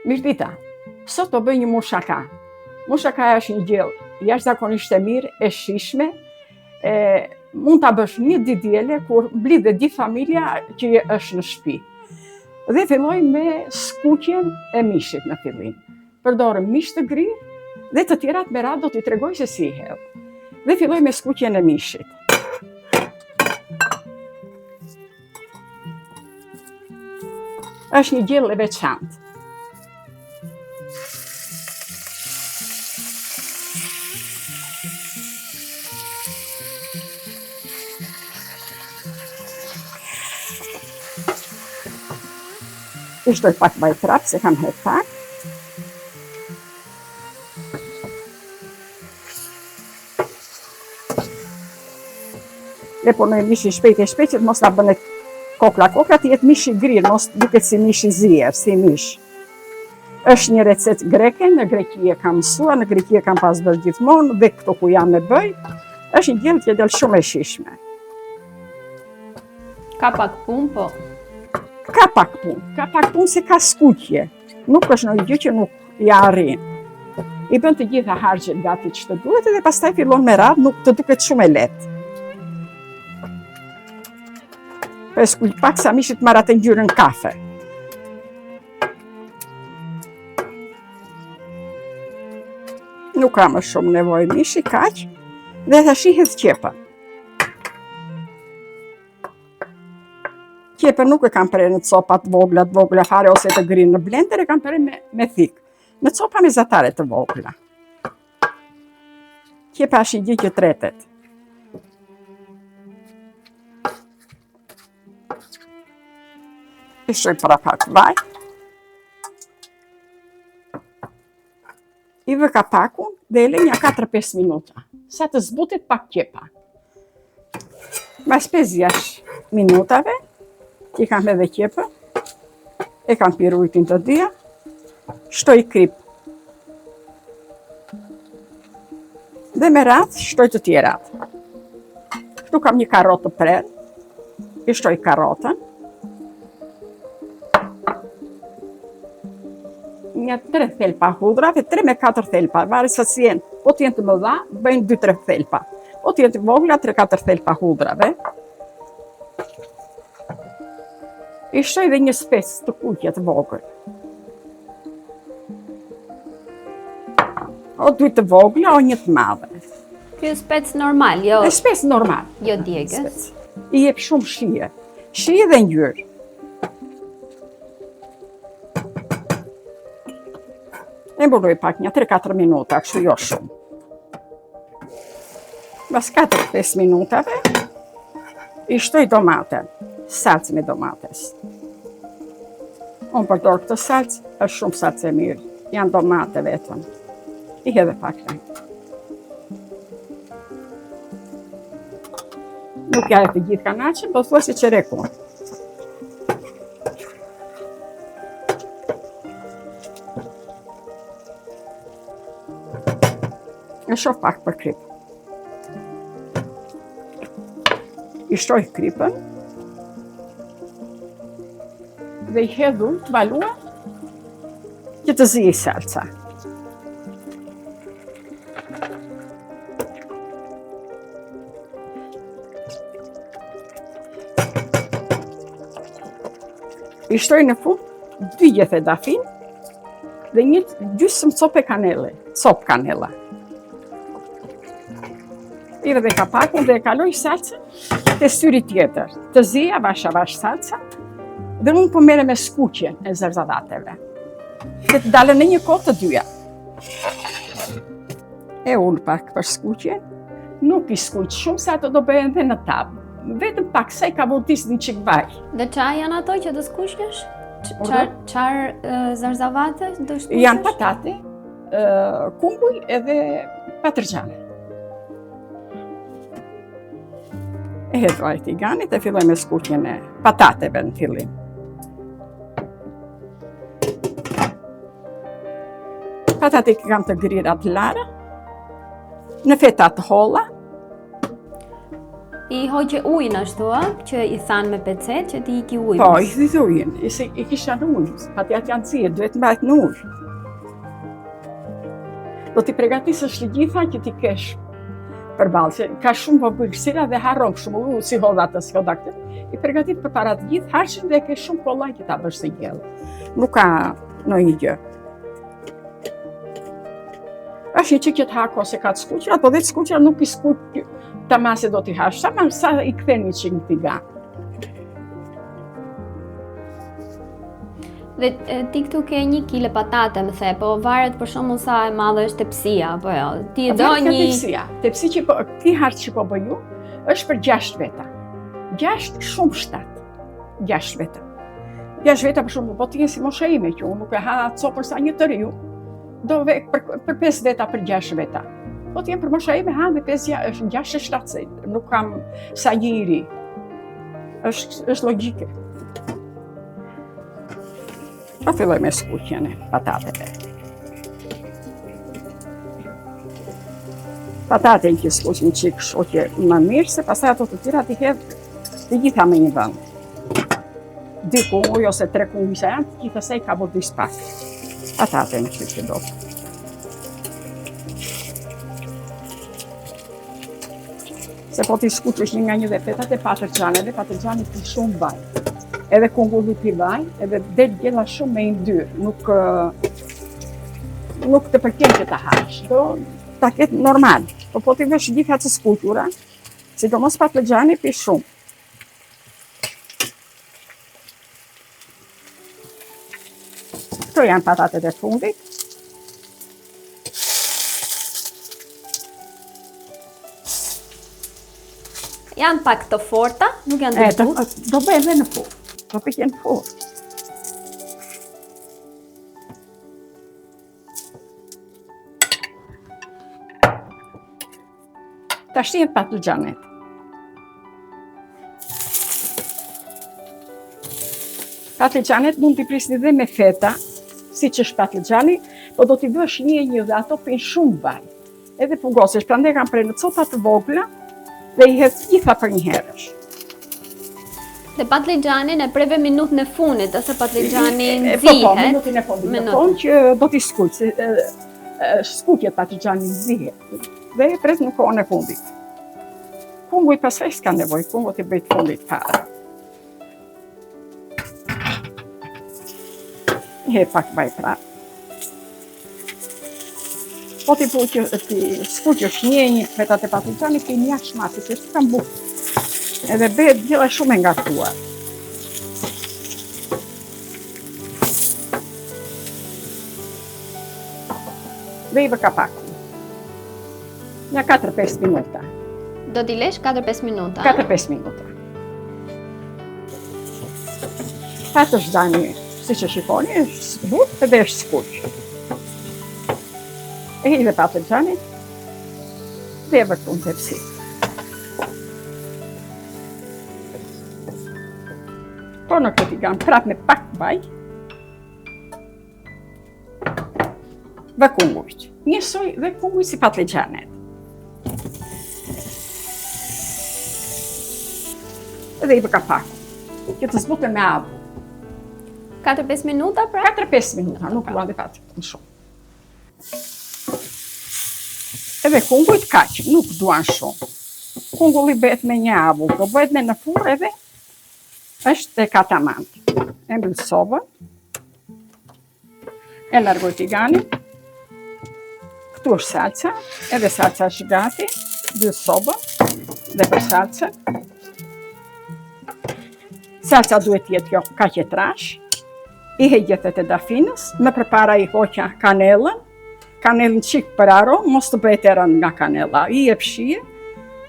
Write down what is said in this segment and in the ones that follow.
Mirdita, sot do bëj një mushaka. Mushaka është një gjellë jashtëzakonisht e mirë, e shishme. Mund ta bësh një ditë diele kur mblidhet gjithë familja që është në shtëpi. Dhe filloj me skuqjen e mishit në fillim. Përdorëm mish të grirë dhe të tjerat me radhë do t'i tregoj se si i hedh. Dhe filloj me skuqjen e mishit. Është një gjellë e veçantë. I shtoj pak vaj prap, se kam hedh pak. Dhe punoj mishi shpejt e shpejt që mos ta bëne kokla, të jetë mish i grirë, mos duket si mish i zier, si mish. Është një recet greke, në Greqi e kam mësuar, në Greqi e kam pas bërë gjithmonë, dhe këto ku jam e bëj, është një gjellë që del shumë e shishme. Ka pak punë, po? Ka pak punë se ka skuqje. Nuk është në gjë që nuk ja arrin. I bën të gjitha harxhet gati që të duhet dhe pastaj fillon me radhë, nuk të duket shumë e lehtë. Po skuq pak sa mishit marr atë ngjyrën kafe. Nuk ka më shumë nevojë mishi, kaq. Dhe ta shihet qepën. Qepën nuk e kam prerë në copa të vogla fare ose të grinë në blender, e kam prerë me thik. Në copa mesatare të vogla. Qepa është një gjë që tretet. I shtoj para pak vaj. I vë kapakun dhe e lë një 4-5 minuta. Sa të zbutet pak qepa. Mas 5-10 minutave, i kam edhe qepën, e kam pirë ujtin të dia, shtoj krip. Dhe me radhë shtoj të tjerat. Këtu kam një karotë të prerë, i shtoj karotën. Një 3 thelpa hudrave, 3 me 4 thelpa, varet sa si jenë. Po t'jenë të mëdha, bëjnë 2-3 thelpa. Po t'jenë të vogla, 3-4 thelpa hudrave. I shtoj dhe një spec të kuqe të vogël. O 2 të vogla, o 1 të madhe. Ky spec normal, jo? E spec normal. Jo djegës. I jep shumë shije. Shije dhe ngjyrë. E mbuloj pak një 3-4 minuta, kështu jo shumë. Pas 4-5 minutave, i shtoj domaten, salcë me domates. Unë përdor këtë salcë, është shumë salcë e mirë, janë domate vetëm. I hedhe pak në. Nuk ja e të gjithë kanaqe, po thua si qereku. E shoh pak për krip. I shtoj kripën dhe i hedh ujë të valuar që të zihej salca. I shtoj në fund 2 gjethe dafin dhe një gjysmë copë kanele, copë kanela. I dhe kapakun dhe e kaloj salcën te syri tjetër, të zija avash salca, dhe unë po merrem me skuqjen e zerzavateve. Dhe të dalën në një kohë të dyja. E ul pak për skuqjen, nuk i skuq shumë se ato do bëhen dhe në tavë. Vetëm pak sa i ka vurdis një çik vaj. Dhe çfarë janë ato që do skuqesh? Çfarë zerzavate do skuqesh? Janë patate, kumbuj edhe patërgjane. E hedh vaj tiganit e filloj me skuqjen e patateve në fillim. Patatet që kam të grira të lara, në feta të holla. I hoqe ujin ashtu, që i thanë me pecet që ti i ki ujin. Po, i thithë ujin, i kisha në ujë, pati atë janë cije, duhet mbajt në ujë. Do t'i pregatisësh të gjitha që ti kesh përballë, që ka shumë vogëlsira dhe harron shumë ujë, si hodha atë, si hodha këtë. I pregatit për para të gjithë harshin dhe ke shumë kollaj që ta bësh të gjellë. Nuk ka ndonjë gjë. Është një çik që të hako se ka të skuqra, po dhe të skuqra nuk i skuq tamam se do t'i hash, tamam sa i kthen një çik t'i ga. Dhe ti këtu ke 1 kile patate, më the, po varet për shembull sa e madhe është tepsia, apo jo? Ti do një tepsi që po ti harç që po bëju është për 6 veta. 6 shumë 7. 6 veta. 6 veta për shembull, po ti je si mosha ime që unë nuk e ha copër sa një të riu. Do vek për 5 veta për 6 veta. Po ti jem për mosha ime ha dhe 6-7, nuk kam sa një i ri. Është logjike. Pa filloj me skuqjen e patateve. Pataten që skuq një qik shoqe më mirë, se pastaj ato të tjera t'i hedh të gjitha me një vend. 2 kunguj ose 3 kunguj sa janë, gjithasej ka bërë 2 spak. Pataten që do. Se po t'i skuqesh një nga një dhe fetat e patërgjani t'i shumë vaj. Edhe kungulli t'i vaj, edhe del gjella shumë me yndyrë, nuk të përqen që ta hash, do ta ketë normal. Po t'i vesh gjitha të skuqura, sidomos patlıgjani pi shumë. Këto janë patatet e fundit. Janë pak të forta, nuk janë të butë. Do bëjmë dhe në furë. Do pikjen në furë. Ta shtihen patlıgjanet. Patlıgjanet mund t'i prisni dhe me feta, si që është patlıgjani, po do t'i vësh një dhe ato pinë shumë vaj. Edhe pugosesh, prandaj kam pre në copa të vogla dhe i hedh gjitha për një herësh. Dhe patlıgjanin e preve minutën e funit, ose patlıgjani nxihet. Po, minutin e fundit. Minutin që do t'i skuq, skuqet patlıgjani nxihet. Dhe e pres në kohën e fundit. Kunguj pasaj s'ka nevojë, kungu t'i bëjt fundit fare. He pak vaj prapë. Po t'i skuqesh një fetat e patlıgjani, ti një shmati, që s'ka mbukë. Edhe bëhet gjella shumë e ngartuar. Dhe i vë kapakun. Një 4-5 minuta. Do t'i lesh 4-5 minuta? 4-5 minuta. Patlıgjani, si që shikoni, është but edhe është skuq. E hi dhe patlıgjani dhe e vërtu në tepsi. Po në këtë i gamë prap me pak vaj dhe kungujt. Njësoj dhe kungujt si patlıgjanet. Edhe i bë kapaku, që të zbuten me avu. 4-5 minuta pra? 4-5 minuta, nuk duan dhe patë shumë. Edhe kungujt kaq, nuk duan shumë. Kungulli bëhet me një avull, do bëhet me në furrë edhe është e katamant. E mbyll sobën, e largoj tiganin. Këtu është salca, edhe salca është gati, mbyll sobën dhe për salcën. Salca duhet jetë kjo kaq e trash. I hegjethet e dafinës, më përpara i hoqa kanellën. Kanellën qik për aromë, mos të bëhet e rënd nga kanella. I jep shije,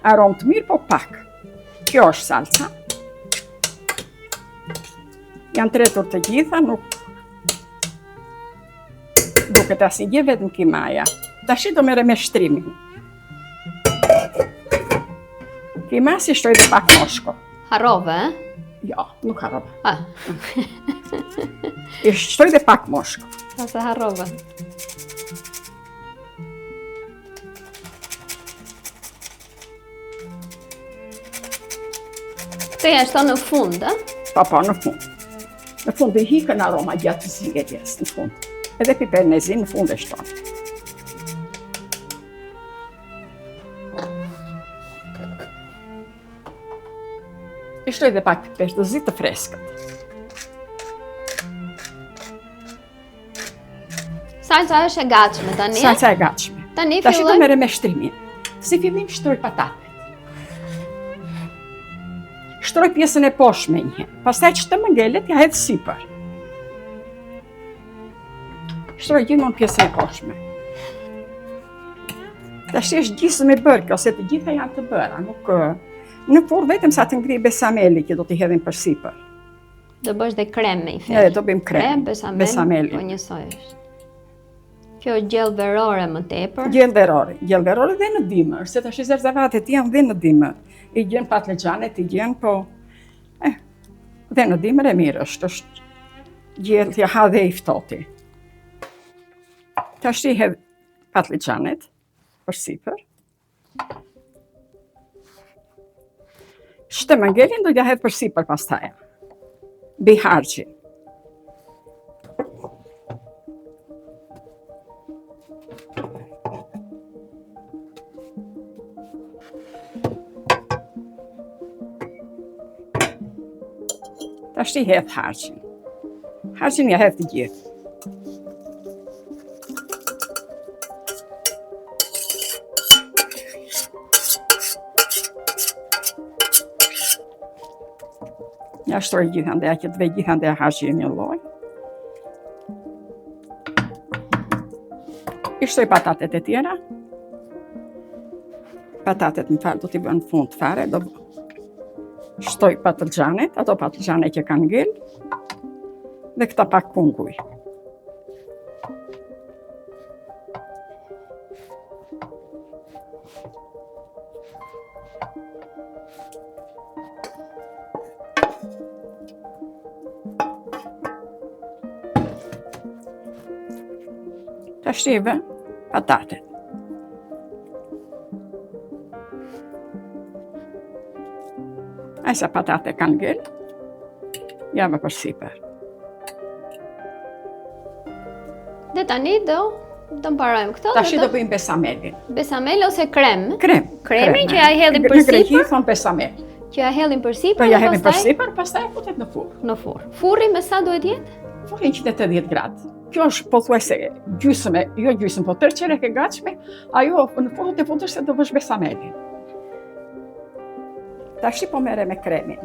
aromë të mirë, po pak. Kjo është salca. Janë tretur të gjitha, nuk duket asnjë vetëm kimaja. Tashi do merrem me shtrimin. Kimasi shtoj dhe pak moshko. Harrove, Jo, nuk harrova. I shtoj dhe pak moshko. Ose harrove. Këto shto në fund, a? Po, në fund. Në fund i hikën aroma gjatë zgjedhjes, në fund. Edhe pipernezin në fund e shton. I shtoj dhe pak piper të zi të freskët. Salca është e gatshme tani. Salca e gatshme. Tani Tash do fillojmë. merrem me shtrimin. Si fillim shtroj patatet. Shtroj pjesën e poshtme një herë. Pastaj që të më ngelet, ja hedh sipër. Shtroj gjithmonë pjesën e poshtme. Tash është gjithë me bërë kjo, se të gjitha janë të bëra, nuk në furrë vetëm sa të ngri besameli që do t'i hedhim për sipër. Do bësh dhe krem me i fillë. Do bëjmë krem, besameli. Po njësoj është. Kjo gjellë verore më tepër. Gjellë verore dhe në dimër, se tash zerzavatet janë dhe në dimër. I gjen patlıxhanet, i gjen po dhe në dimër e mirë është gjellë t'ja ha dhe i ftoti. Tash i hedh patlıxhanet për sipër. Shtë më ngelin do t'ja hedh për sipër pastaj. Bi harçi. Tash i hedh harçin. Harçin ja hedh të gjithë. Ja shtroj gjithandej, që të vej gjithandej harçi një lloj. I shtoj patatet e tjera. Patatet në fakt do t'i bën në fund fare, do shtoj patlıxhanet, ato patlıxhane që kanë ngel, dhe këta pak kunguj. Ta shtive patatet. Sa patate kanë ngel, javë për sipër. Dhe tani do mbarojmë këto. Tash do bëjmë besamelin. Besamel ose krem? Kremin që ja hedhim për sipër. Në greqi thon besamel. Që ja hedhim për sipër. Po ja hedhim për sipër, pastaj e futet në furrë. Në furrë. Furri me sa duhet jetë? Furri 180 gradë. Kjo është pothuajse gjysmë, jo gjysmë, po tërçerek e gatshme. Ajo në furrë të futesh se do bësh besamelin. Tash po merre me kremin.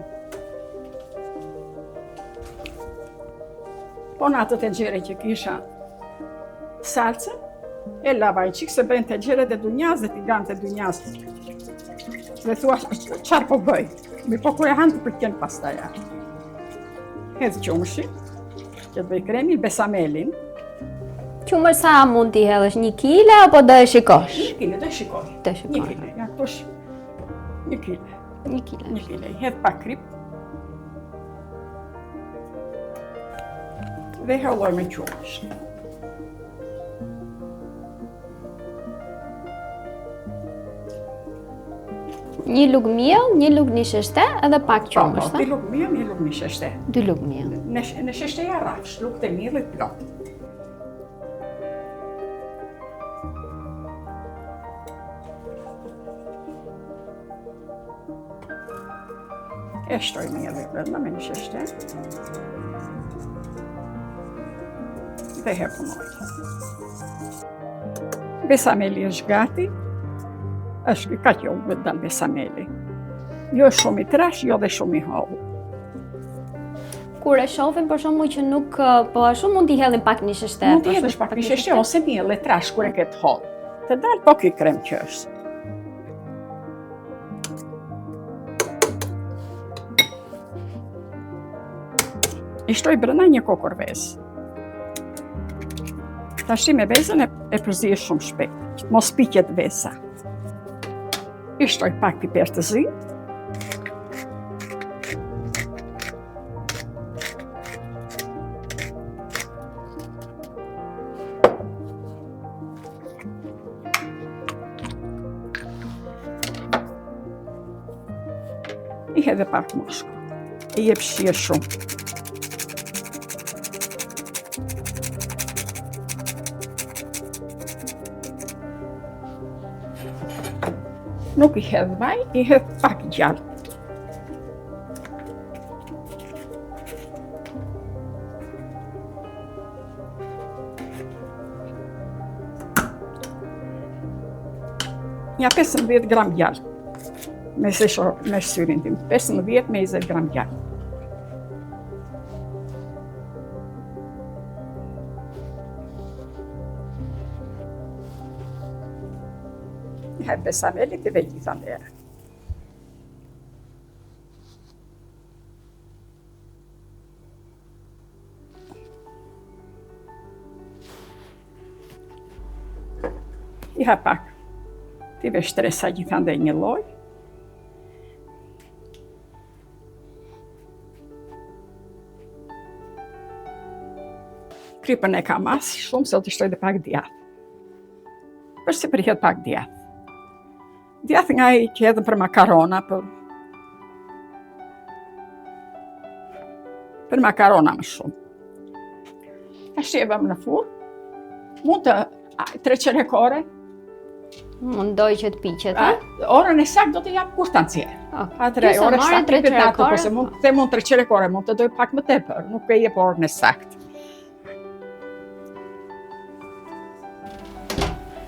Po në atë tenxhere që kisha salcën, e lavaj qikë se bëjnë tenxhere dhe dunjas dhe tigan të dunjas. Dhe thua, qarë po bëj? Mi po kur e hanë të përkjen pastaja. Hedhë qumshi, që të bëj kremin, besamelin. Qumër sa mund t'i hedhësh, 1 kile apo do e shikosh? 1 kile, do e shikoj. 1 kile, ja kush 1 kile. 1 kile. 1 kile, hedh pak krip. Dhe helloj me qumësh. Një lugë miell, 1 lugë një sheshte edhe pak qumësh. Po, 2 lugë miell, 1 lugë një sheshte. 2 lugë miell. Në sheshteja rafsh, lugët e miellit plot. E shtoj miellit brenda me një sheshte. Dhe hepunoj. Besameli është gati. Është ka që u dal besameli. Jo shumë i trash, jo dhe shumë i hollë. Kur e shohim për shembull që nuk po ashtu mund t'i hedhim pak një sheshte. Mund t'i hedhësh pak një sheshte ose miell e trash kur e ket hollë. Të dal po ky krem që është. I shtoj brenda një kokorvez. Tash me vezën e përzihesh shumë shpejt, mos piqet veza. I shtoj pak piper të zi. I hedhe pak moshko. I jep shije shumë. Nuk i hedh vaj, i hedh pak gjallë. Nja 15 gram gjallë. Me syrin tim. 15 me 20 gram gjallë. I hedh besamelit edhe gjithandere. I hedh pak. Ti vesh shtresa gjithandej një lloj. Krypën e kam as shumë, se do t'i shtoj dhe pak djath. Për si përhet pak djath. Djath nga i që edhe për makarona, për makarona më shumë. Ta shqevëm në furrë, mund të 3 qerekore. Mundoj që të piqet, a? Orën e sakt do të jap kushtancier. Ore 3 qerekore? Se mund 3 qerekore, mund të doj pak më tepër, nuk e jep orën e sakt.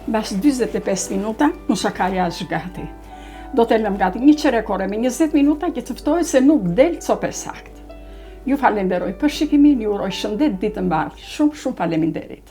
Bas 45 minuta, mushakaja është gati. Do të lëm gati 1 qerekore me 20 minuta që të ftohet se nuk del copë sakt. Ju falenderoj për shikimin, ju uroj shëndet ditë mbarë. Shumë faleminderit.